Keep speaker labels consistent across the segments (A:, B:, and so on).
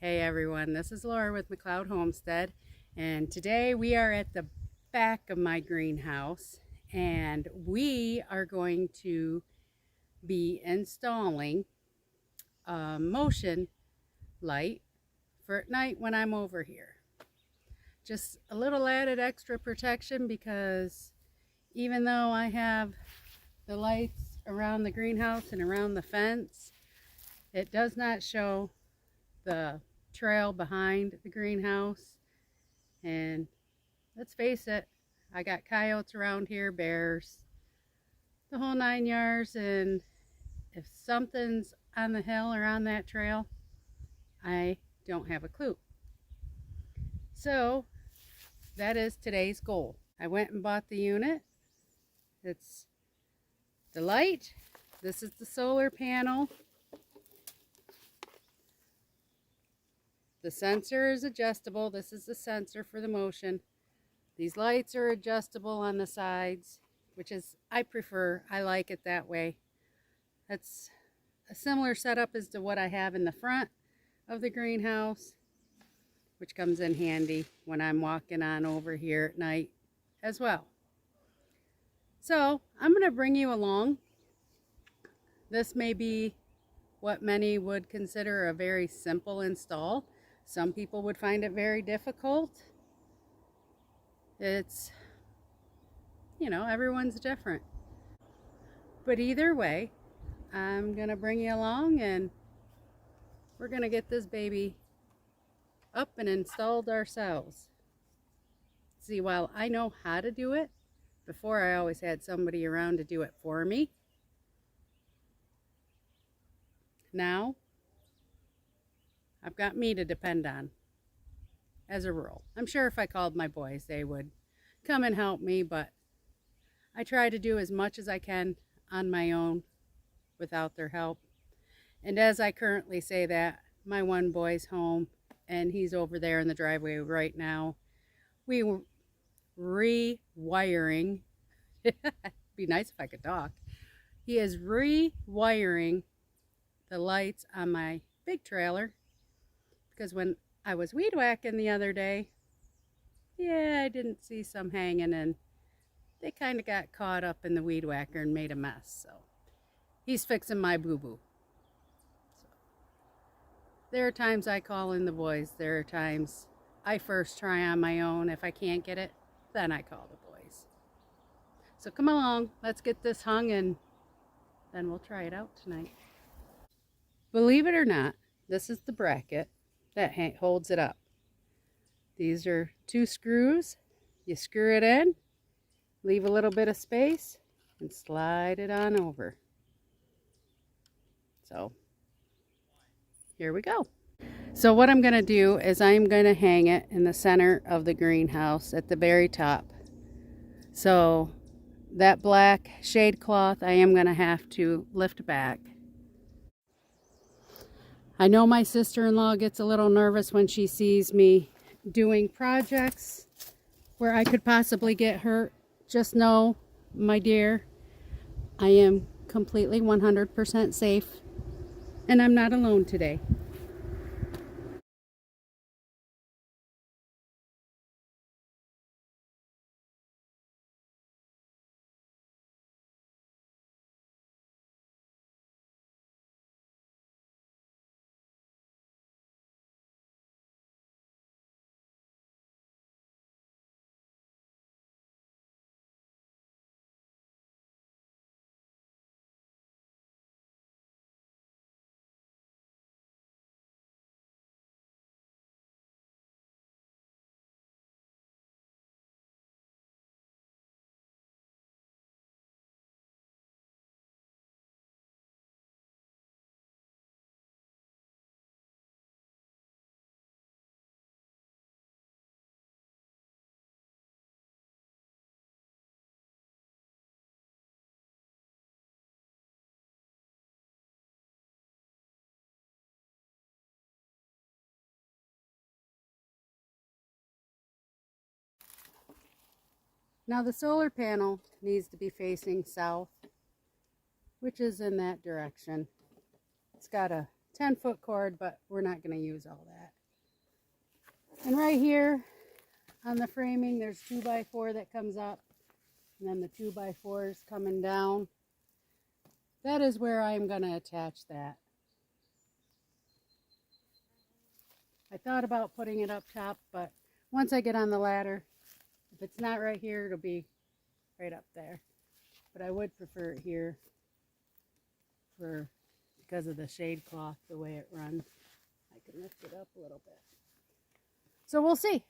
A: Hey everyone, this is Laura with McLeod Homestead, and today we are at the back of my greenhouse and we are going to be installing a motion light for at night when I'm over here. Just a little added extra protection because even though I have the lights around the greenhouse and around the fence, it does not show the trail behind the greenhouse. And let's face it, I got coyotes around here, bears, the whole 9 yards, and if something's on the hill or on that trail, I don't have a clue. So that is today's goal. I went and bought the unit. It's the light. This is the solar panel. The sensor is adjustable. This is the sensor for the motion. These lights are adjustable on the sides, which is, I prefer. I like it that way. That's a similar setup as to what I have in the front of the greenhouse, which comes in handy when I'm walking on over here at night as well. So I'm going to bring you along. This may be what many would consider a very simple install. Some people would find it very difficult. It's, everyone's different. But either way, I'm going to bring you along and we're going to get this baby up and installed ourselves. See, while I know how to do it, before I always had somebody around to do it for me. Now, I've got me to depend on as a rule. I'm sure if I called my boys, they would come and help me, but I try to do as much as I can on my own without their help. And as I currently say that, my one boy's home and he's over there in the driveway right now. We were rewiring. It'd be nice if I could talk. He is rewiring the lights on my big trailer because when I was weed whacking the other day, I didn't see some hanging and they kind of got caught up in the weed whacker and made a mess. So he's fixing my boo-boo. So there are times I call in the boys. There are times I first try on my own. If I can't get it, then I call the boys. So come along, let's get this hung and then we'll try it out tonight. Believe it or not, this is the bracket that holds it up. These are 2 screws. You screw it in, leave a little bit of space, and slide it on over. So here we go. So what I'm going to do is I'm going to hang it in the center of the greenhouse at the very top. So that black shade cloth I am going to have to lift back. I know my sister-in-law gets a little nervous when she sees me doing projects where I could possibly get hurt. Just know, my dear, I am completely 100% safe and I'm not alone today. Now the solar panel needs to be facing south, which is in that direction. It's got a 10-foot cord, but we're not going to use all that. And right here on the framing, there's 2x4 that comes up, and then the 2x4 is coming down. That is where I'm going to attach that. I thought about putting it up top, but once I get on the ladder, if it's not right here, it'll be right up there. But I would prefer it here because of the shade cloth, the way it runs. I can lift it up a little bit. So we'll see.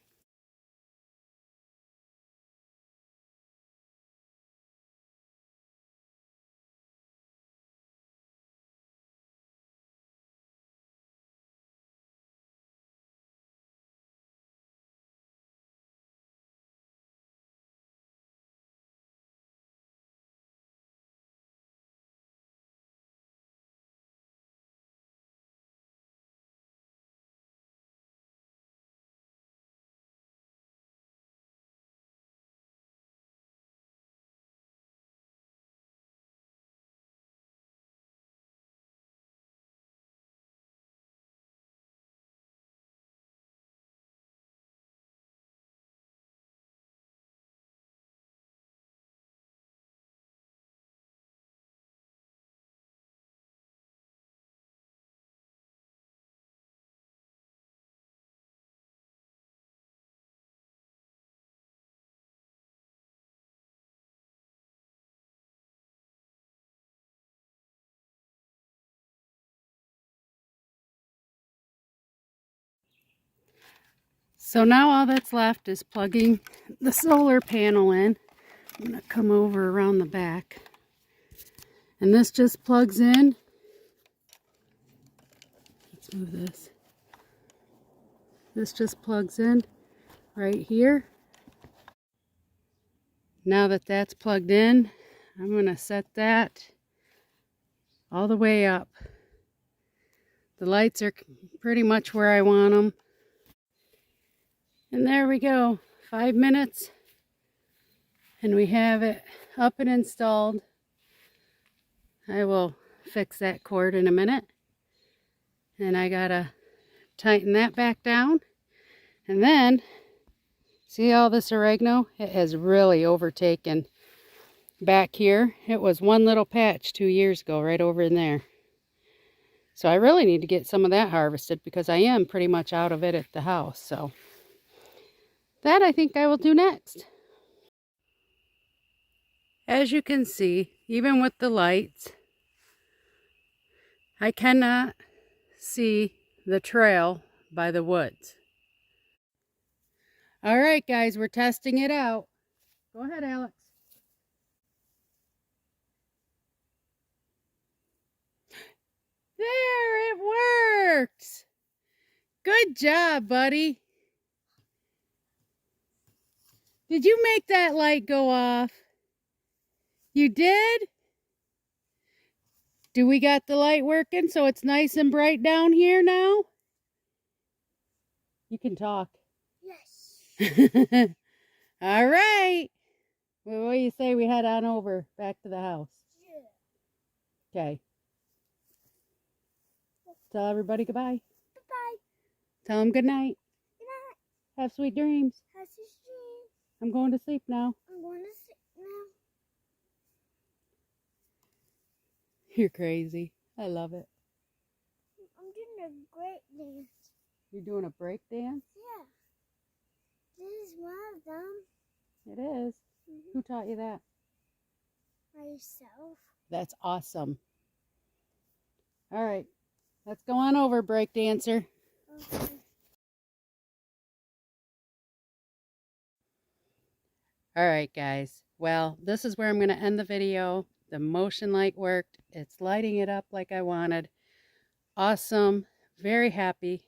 A: So now all that's left is plugging the solar panel in. I'm going to come over around the back. And this just plugs in. Let's move this. This just plugs in right here. Now that that's plugged in, I'm going to set that all the way up. The lights are pretty much where I want them. And there we go, 5 minutes, and we have it up and installed. I will fix that cord in a minute, and I gotta tighten that back down. And then, see all this oregano? It has really overtaken back here. It was one little patch 2 years ago, right over in there. So I really need to get some of that harvested because I am pretty much out of it at the house. So that I think I will do next. As you can see, even with the lights, I cannot see the trail by the woods. All right, guys, we're testing it out. Go ahead, Alex. There, it works. Good job, buddy. Did you make that light go off? You did? Do we got the light working so it's nice and bright down here now? You can talk. Yes. All right. Well, what do you say we head on over back to the house? Yeah. Okay. Tell everybody goodbye. Goodbye. Tell them good night. Good night. Have sweet dreams. Have sweet dreams. I'm going to sleep now. I'm going to sleep now. You're crazy. I love it. I'm doing a break dance. You're doing a break dance? Yeah. This is one of them. It is. Mm-hmm. Who taught you that? Myself. That's awesome. All right. Let's go on over, break dancer. Okay. All right, guys. Well, this is where I'm going to end the video. The motion light worked. It's lighting it up like I wanted. Awesome. Very happy.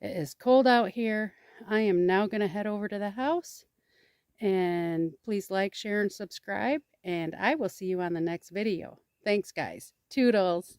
A: It is cold out here. I am now going to head over to the house. And please like, share, and subscribe. And I will see you on the next video. Thanks, guys. Toodles.